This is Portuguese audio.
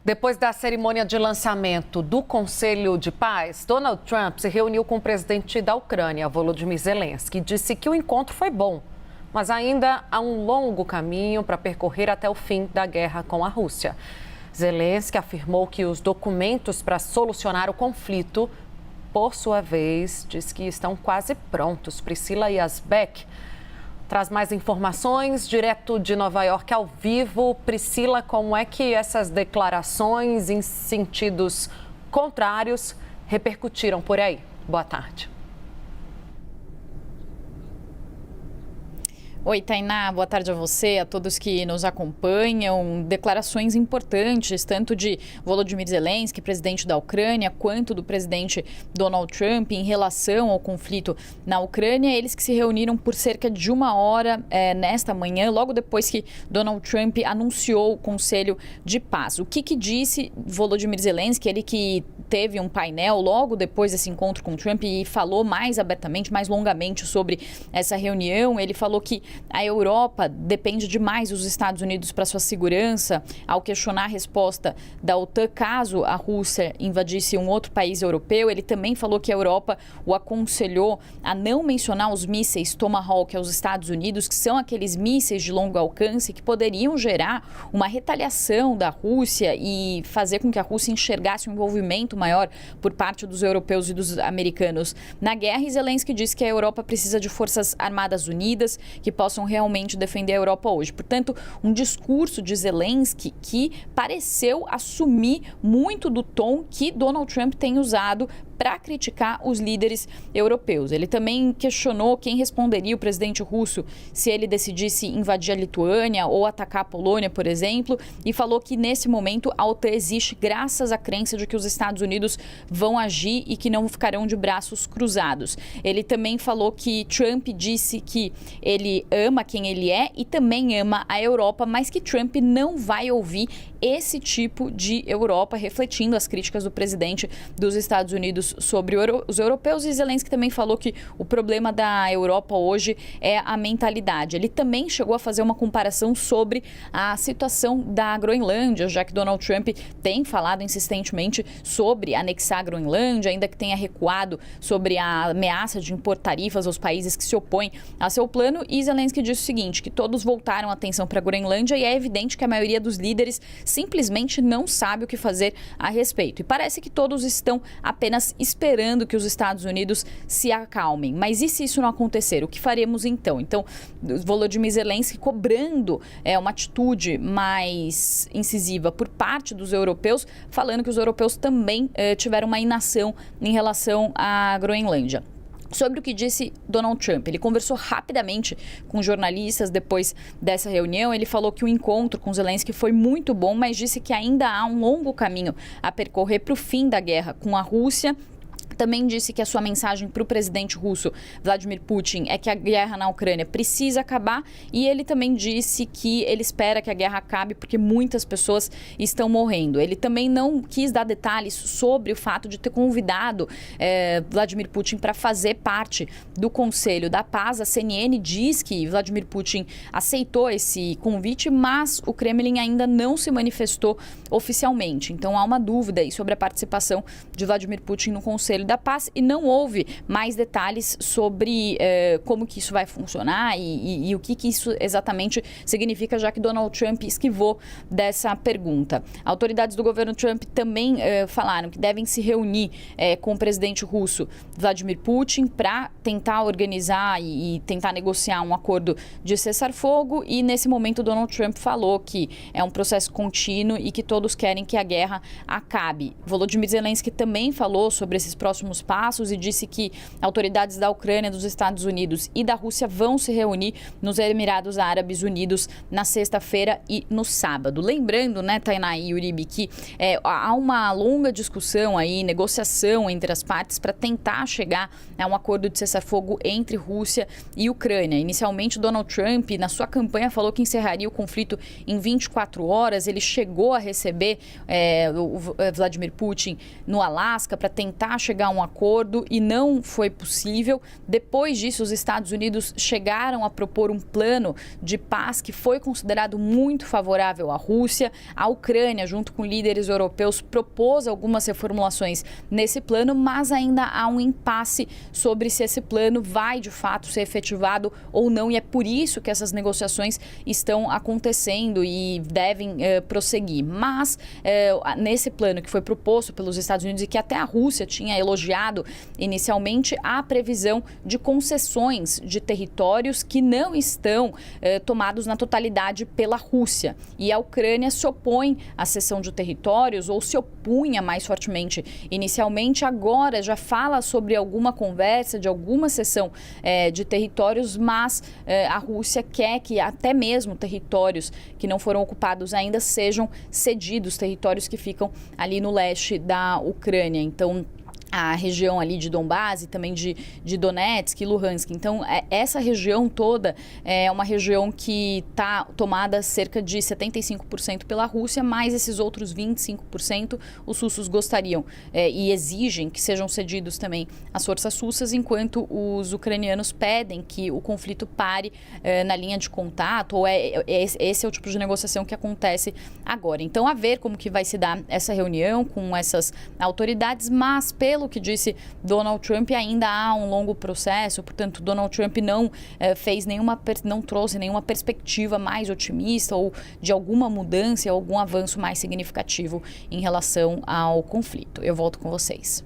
Depois da cerimônia de lançamento do Conselho de Paz, Donald Trump se reuniu com o presidente da Ucrânia, Volodymyr Zelensky, e disse que o encontro foi bom, mas ainda há um longo caminho para percorrer até o fim da guerra com a Rússia. Zelensky afirmou que os documentos para solucionar o conflito, por sua vez, diz que estão quase prontos. Priscila Yazbek traz mais informações direto de Nova York ao vivo. Priscila, como é que essas declarações em sentidos contrários repercutiram por aí? Boa tarde. Oi, Tainá, boa tarde a você, a todos que nos acompanham. Declarações importantes, tanto de Volodymyr Zelensky, presidente da Ucrânia, quanto do presidente Donald Trump em relação ao conflito na Ucrânia. Eles que se reuniram por cerca de uma hora nesta manhã, logo depois que Donald Trump anunciou o Conselho de Paz. O que disse Volodymyr Zelensky, ele que teve um painel logo depois desse encontro com Trump e falou mais abertamente, mais longamente sobre essa reunião. Ele falou que a Europa depende demais dos Estados Unidos para sua segurança, ao questionar a resposta da OTAN caso a Rússia invadisse um outro país europeu. Ele também falou que a Europa o aconselhou a não mencionar os mísseis Tomahawk aos Estados Unidos, que são aqueles mísseis de longo alcance que poderiam gerar uma retaliação da Rússia e fazer com que a Rússia enxergasse um envolvimento maior por parte dos europeus e dos americanos na guerra. E Zelensky disse que a Europa precisa de forças armadas unidas que possam realmente defender a Europa hoje. Portanto, um discurso de Zelensky que pareceu assumir muito do tom que Donald Trump tem usado para criticar os líderes europeus. Ele também questionou quem responderia o presidente russo se ele decidisse invadir a Lituânia ou atacar a Polônia, por exemplo, e falou que nesse momento a OTAN existe graças à crença de que os Estados Unidos vão agir e que não ficarão de braços cruzados. Ele também falou que Trump disse que ele ama quem ele é e também ama a Europa, mas que Trump não vai ouvir esse tipo de Europa, refletindo as críticas do presidente dos Estados Unidos sobre os europeus. E Zelensky também falou que o problema da Europa hoje é a mentalidade. Ele também chegou a fazer uma comparação sobre a situação da Groenlândia, já que Donald Trump tem falado insistentemente sobre anexar a Groenlândia, ainda que tenha recuado sobre a ameaça de impor tarifas aos países que se opõem a seu plano. E Zelensky disse o seguinte, que todos voltaram a atenção para a Groenlândia e é evidente que a maioria dos líderes simplesmente não sabe o que fazer a respeito. E parece que todos estão apenas esperando que os Estados Unidos se acalmem. Mas e se isso não acontecer? O que faremos então? Então, Volodymyr Zelensky cobrando uma atitude mais incisiva por parte dos europeus, falando que os europeus também tiveram uma inação em relação à Groenlândia. Sobre o que disse Donald Trump, ele conversou rapidamente com jornalistas depois dessa reunião. Ele falou que o encontro com Zelensky foi muito bom, mas disse que ainda há um longo caminho a percorrer para o fim da guerra com a Rússia. Também disse que a sua mensagem para o presidente russo, Vladimir Putin, é que a guerra na Ucrânia precisa acabar. E ele também disse que ele espera que a guerra acabe porque muitas pessoas estão morrendo. Ele também não quis dar detalhes sobre o fato de ter convidado Vladimir Putin para fazer parte do Conselho da Paz. A CNN diz que Vladimir Putin aceitou esse convite, mas o Kremlin ainda não se manifestou oficialmente. Então há uma dúvida aí sobre a participação de Vladimir Putin no Conselho da Paz e não houve mais detalhes sobre como que isso vai funcionar e o que isso exatamente significa, já que Donald Trump esquivou dessa pergunta. Autoridades do governo Trump também falaram que devem se reunir com o presidente russo Vladimir Putin para tentar organizar e tentar negociar um acordo de cessar-fogo, e nesse momento Donald Trump falou que é um processo contínuo e que todos querem que a guerra acabe. Volodymyr Zelensky também falou sobre esses próximos passos e disse que autoridades da Ucrânia, dos Estados Unidos e da Rússia vão se reunir nos Emirados Árabes Unidos na sexta-feira e no sábado. Lembrando, né, Tainá e Uribe, que há uma longa discussão aí, negociação entre as partes para tentar chegar a um acordo de cessar-fogo entre Rússia e Ucrânia. Inicialmente, Donald Trump, na sua campanha, falou que encerraria o conflito em 24 horas. Ele chegou a receber o Vladimir Putin no Alasca para tentar chegar chegar a um acordo e não foi possível. Depois disso, os Estados Unidos chegaram a propor um plano de paz que foi considerado muito favorável à Rússia. A Ucrânia, junto com líderes europeus, propôs algumas reformulações nesse plano, mas ainda há um impasse sobre se esse plano vai de fato ser efetivado ou não, e é por isso que essas negociações estão acontecendo e devem prosseguir. Mas nesse plano que foi proposto pelos Estados Unidos e que até a Rússia tinha elogiado inicialmente, há previsão de concessões de territórios que não estão tomados na totalidade pela Rússia. E a Ucrânia se opõe à cessão de territórios, ou se opunha mais fortemente inicialmente, agora já fala sobre alguma conversa, de alguma cessão de territórios, mas a Rússia quer que até mesmo territórios que não foram ocupados ainda sejam cedidos, territórios que ficam ali no leste da Ucrânia. Então, a região ali de Donbás e também de Donetsk e Luhansk. Então, essa região toda é uma região que está tomada cerca de 75% pela Rússia, mais esses outros 25% os russos gostariam e exigem que sejam cedidos também às forças russas, enquanto os ucranianos pedem que o conflito pare na linha de contato, ou esse é o tipo de negociação que acontece agora. Então, a ver como que vai se dar essa reunião com essas autoridades, mas pelo que disse Donald Trump, ainda há um longo processo, portanto, Donald Trump não trouxe nenhuma perspectiva mais otimista ou de alguma mudança, algum avanço mais significativo em relação ao conflito. Eu volto com vocês.